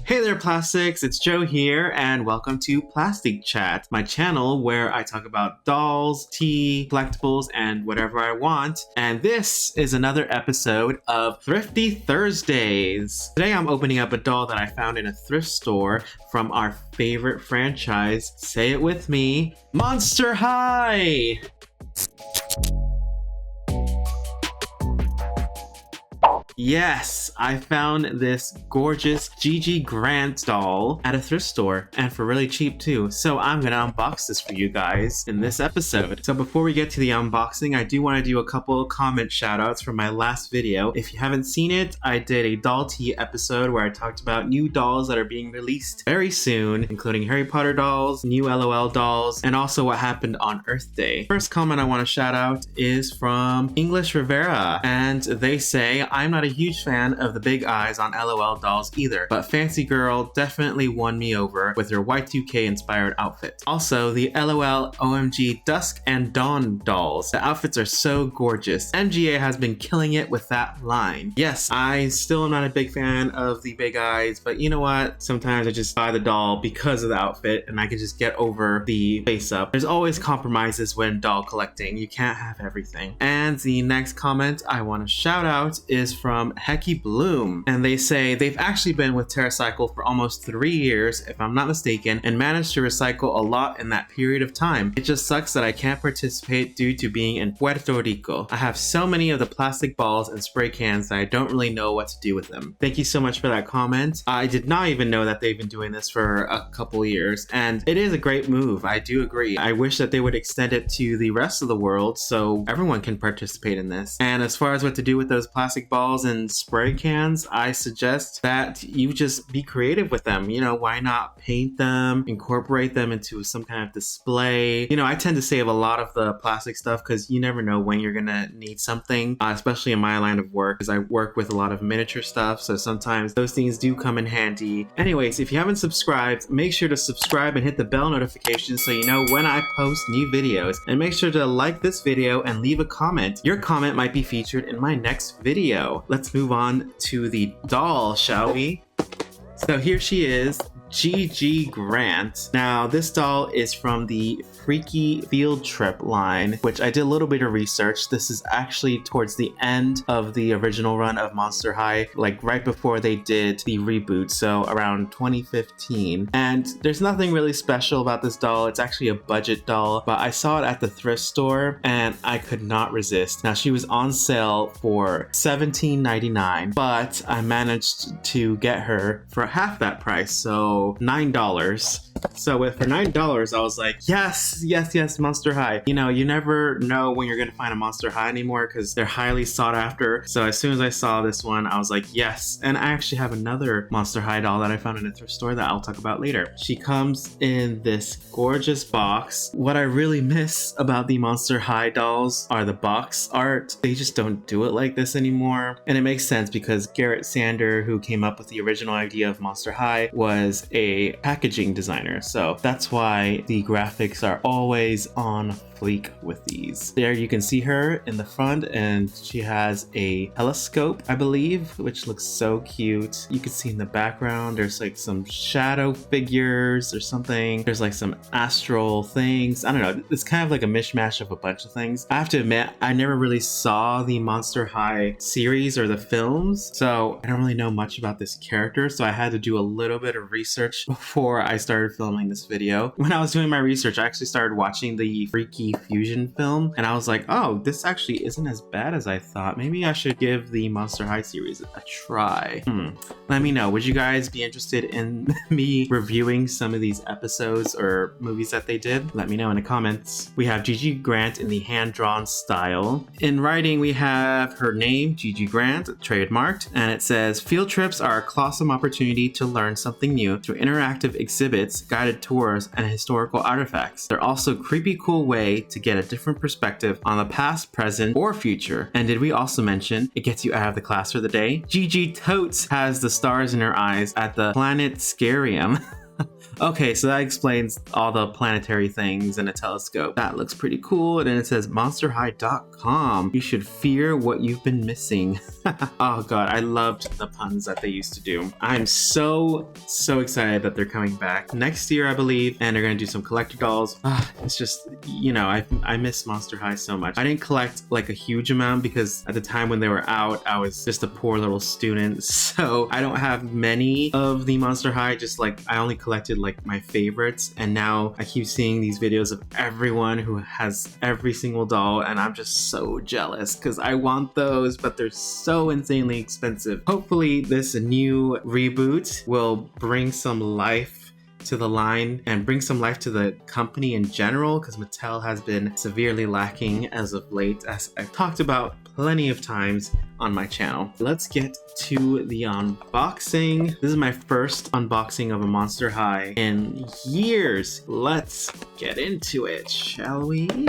Hey there, Plastics! It's Joe here, and welcome to Plastic Chat, my channel where I talk about dolls, tea, collectibles, and whatever I want. And this is another episode of Thrifty Thursdays. Today I'm opening up a doll that I found in a thrift store from our favorite franchise. Say it with me, Monster High! Yes, I found this gorgeous GiGi Grant doll at a thrift store, and for really cheap too. So I'm gonna unbox this for you guys in this episode. So before we get to the unboxing, I do want to do a couple comment shoutouts from my last video. If you haven't seen it, I did a doll tea episode where I talked about new dolls that are being released very soon, including Harry Potter dolls, new LOL dolls, and also what happened on Earth Day. First comment I want to shout out is from English Rivera, and they say, I'm not a huge fan of the big eyes on LOL dolls either, but Fancy Girl definitely won me over with her Y2K inspired outfit. Also, the LOL OMG Dusk and Dawn dolls. The outfits are so gorgeous. MGA has been killing it with that line. Yes, I still am not a big fan of the big eyes, but you know what? Sometimes I just buy the doll because of the outfit and I can just get over the face up. There's always compromises when doll collecting. You can't have everything. And the next comment I want to shout out is from Hecky Bloom, and they say they've actually been with TerraCycle for almost 3 years, if I'm not mistaken, and managed to recycle a lot in that period of time. It just sucks that I can't participate due to being in Puerto Rico. I have so many of the plastic balls and spray cans that I don't really know what to do with them. Thank you so much for that comment. I did not even know that they've been doing this for a couple years, and it is a great move. I do agree. I wish that they would extend it to the rest of the world so everyone can participate in this. And as far as what to do with those plastic balls and spray cans, I suggest that you just be creative with them. You know, why not paint them, incorporate them into some kind of display? You know, I tend to save a lot of the plastic stuff because you never know when you're gonna need something, especially in my line of work, because I work with a lot of miniature stuff, so sometimes those things do come in handy. Anyways, if you haven't subscribed, make sure to subscribe and hit the bell notification so you know when I post new videos, and make sure to like this video and leave a comment. Your comment might be featured in my next video. Let's move on to the doll, shall we? So here she is, GiGi Grant. Now this doll is from the Freaky Field Trip line, which I did a little bit of research. This is actually towards the end of the original run of Monster High, like right before they did the reboot, so around 2015. And there's nothing really special about this doll. It's actually a budget doll, but I saw it at the thrift store and I could not resist. Now she was on sale for $17.99, but I managed to get her for half that price, so $9. So for $9, I was like, yes, Monster High. You know, you never know when you're gonna find a Monster High anymore because they're highly sought after. So as soon as I saw this one, I was like, yes. And I actually have another Monster High doll that I found in a thrift store that I'll talk about later. She comes in this gorgeous box. What I really miss about the Monster High dolls are the box art. They just don't do it like this anymore. And it makes sense because Garrett Sander, who came up with the original idea of Monster High, was a packaging designer. So that's why the graphics are always on fleek with these. There you can see her in the front, and she has a telescope, I believe, which looks so cute. You can see in the background there's like some shadow figures or something. There's like some astral things. I don't know. It's kind of like a mishmash of a bunch of things. I have to admit, I never really saw the Monster High series or the films, so I don't really know much about this character, so I had to do a little bit of research before I started filming this video. When I was doing my research, I actually started watching the Freaky Fusion film, and I was like, oh, this actually isn't as bad as I thought. Maybe I should give the Monster High series a try. Let me know. Would you guys be interested in me reviewing some of these episodes or movies that they did? Let me know in the comments. We have GiGi Grant in the hand-drawn style. In writing, we have her name, GiGi Grant, trademarked, and it says, field trips are a awesome opportunity to learn something new through interactive exhibits, guided tours, and historical artifacts. They're also a creepy cool way to get a different perspective on the past, present, or future. And did we also mention it gets you out of the class for the day? GiGi totes has the stars in her eyes at the Planet Scarium. Okay, so that explains all the planetary things and a telescope. That looks pretty cool. And then it says monsterhigh.com. You should fear what you've been missing. Oh god, I loved the puns that they used to do. I'm so excited that they're coming back next year, I believe, and they're gonna do some collector dolls. It's just, you know, I miss Monster High so much. I didn't collect like a huge amount because at the time when they were out, I was just a poor little student, so I don't have many of the Monster High. Just like I only collected like my favorites, and now I keep seeing these videos of everyone who has every single doll, and I'm just so jealous because I want those, but they're so insanely expensive. Hopefully this new reboot will bring some life to the line and bring some life to the company in general, because Mattel has been severely lacking as of late, as I've talked about plenty of times on my channel. Let's get to the unboxing. This is my first unboxing of a Monster High in years. Let's get into it, shall we?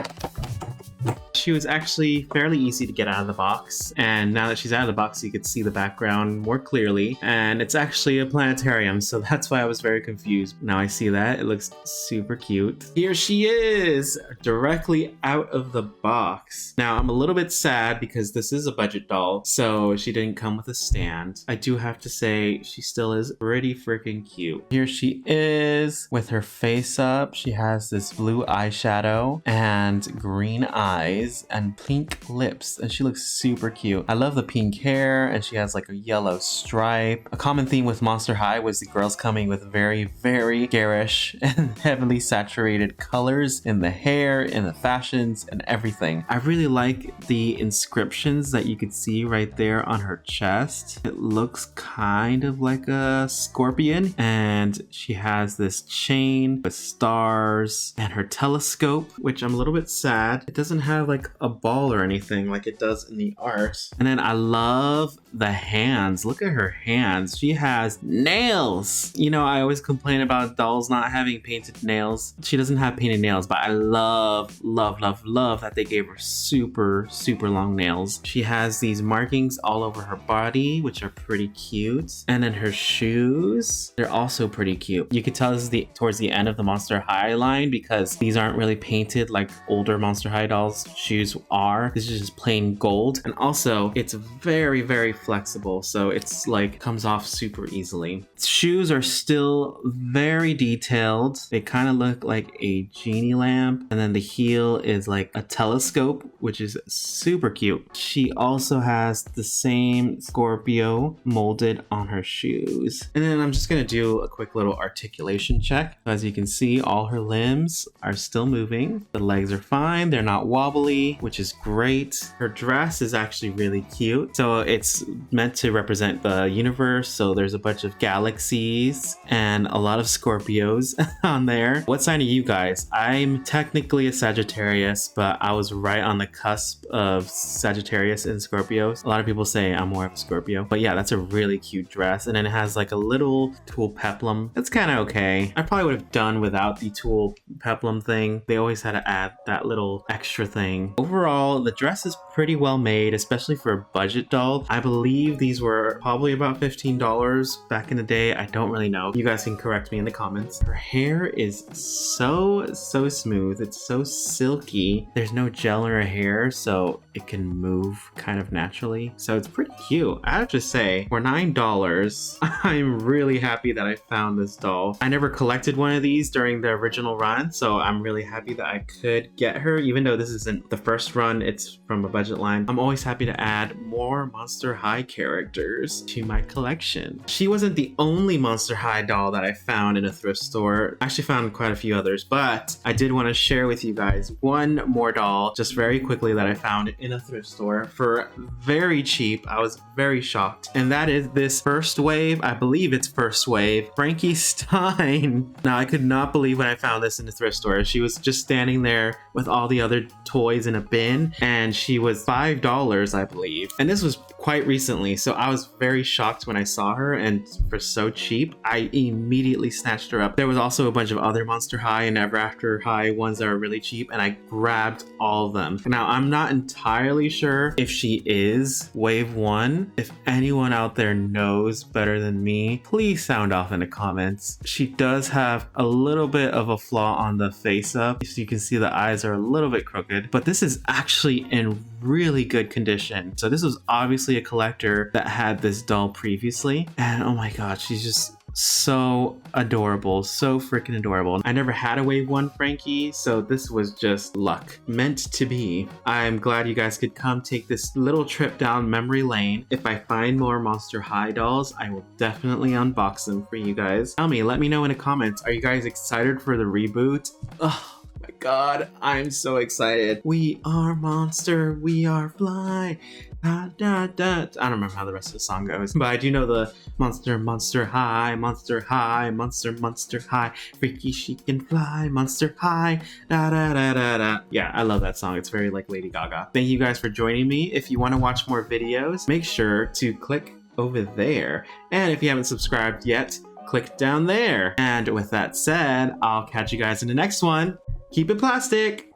She was actually fairly easy to get out of the box, and now that she's out of the box you could see the background more clearly, and it's actually a planetarium, so that's why I was very confused. Now I see that. It looks super cute. Here she is, directly out of the box. Now I'm a little bit sad because this is a budget doll, so she didn't come with a stand. I do have to say she still is pretty freaking cute. Here she is with her face up. She has this blue eyeshadow and green eyes and pink lips, and she looks super cute. I love the pink hair, and she has like a yellow stripe. A common theme with Monster High was the girls coming with very garish and heavily saturated colors in the hair, in the fashions, and everything. I really like the inscriptions that you could see right there on her chest. It looks kind of like a scorpion, and she has this chain with stars and her telescope, which I'm a little bit sad. It doesn't have like a ball or anything like it does in the art. And then I love the hands. Look at her hands. She has nails. You know, I always complain about dolls not having painted nails. She doesn't have painted nails, but I love that they gave her super long nails. She has these markings all over her body, which are pretty cute. And then her shoes, they're also pretty cute. You could tell this is towards the end of the Monster High line, because these aren't really painted like older Monster High dolls shoes are. This is just plain gold, and also it's very flexible, so it's like comes off super easily. Shoes are still very detailed. They kind of look like a genie lamp, and then the heel is like a telescope, which is super cute. She also has the same Scorpio molded on her shoes. And then I'm just gonna do a quick little articulation check. As you can see, all her limbs are still moving. The legs are fine, they're not wobbly, which is great. Her dress is actually really cute. So it's meant to represent the universe. So there's a bunch of galaxies and a lot of Scorpios on there. What sign are you guys? I'm technically a Sagittarius, but I was right on the cusp of Sagittarius and Scorpios. A lot of people say I'm more of a Scorpio, but yeah, that's a really cute dress. And then it has like a little tulle peplum. That's kind of okay. I probably would have done without the tulle peplum thing. They always had to add that little extra thing. Overall, the dress is pretty well made, especially for a budget doll. I believe these were probably about $15 back in the day. I don't really know. You guys can correct me in the comments. Her hair is so smooth. It's so silky. There's no gel in her hair, so it can move kind of naturally. So it's pretty cute. I have to say, for $9, I'm really happy that I found this doll. I never collected one of these during the original run, so I'm really happy that I could get her, even though this isn't the first run, it's from a budget line. I'm always happy to add more Monster High characters to my collection. She wasn't the only Monster High doll that I found in a thrift store. I actually found quite a few others, but I did want to share with you guys one more doll just very quickly that I found in a thrift store for very cheap. I was very shocked, and that is this First Wave, I believe it's First Wave, Frankie Stein. Now I could not believe when I found this in the thrift store. She was just standing there with all the other toys in a bin, and she was $5, I believe. And this was quite recently, so I was very shocked when I saw her, and for so cheap, I immediately snatched her up. There was also a bunch of other Monster High and Ever After High ones that are really cheap, and I grabbed all of them. Now, I'm not entirely sure if she is Wave 1. If anyone out there knows better than me, please sound off in the comments. She does have a little bit of a flaw on the face up. So you can see the eyes are a little bit crooked, but this is actually in really good condition. So this was obviously a collector that had this doll previously, and oh my god, she's just so adorable, so freaking adorable. I never had a Wave 1 Frankie, so this was just luck, meant to be. I'm glad you guys could come take this little trip down memory lane. If I find more Monster High dolls, I will definitely unbox them for you guys. Let me know in the comments, are you guys excited for the reboot? Oh my god, I'm so excited. We are monster, we are fly. Da, da, da. I don't remember how the rest of the song goes, but I do know the monster, monster high, monster high, monster, monster high, freaky she can fly, monster high, da da da da da. Yeah, I love that song. It's very like Lady Gaga. Thank you guys for joining me. If you want to watch more videos, make sure to click over there. And if you haven't subscribed yet, click down there. And with that said, I'll catch you guys in the next one. Keep it plastic.